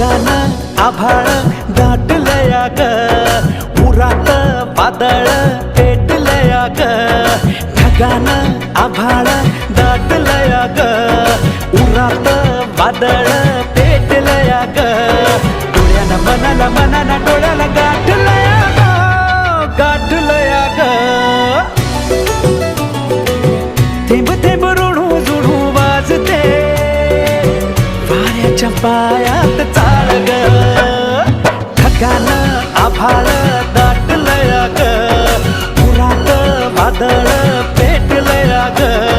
ढगानं आभाळ दाटलया ग, उरात वादळ पेटलया ग. ढगानं आभाळ दाटलया ग, उरात वादळ पेटलया ग. डोळ्यानं मनाला मनाला डोळ्याला गाठलया ग, गाठलया ग. थेंब थेंब ऋणू जुणू वाजते वाऱ्याच्या पायात चाळ ग. ढगानं आभाळ दाटलया ग, उरात वादळ पेटलया ग.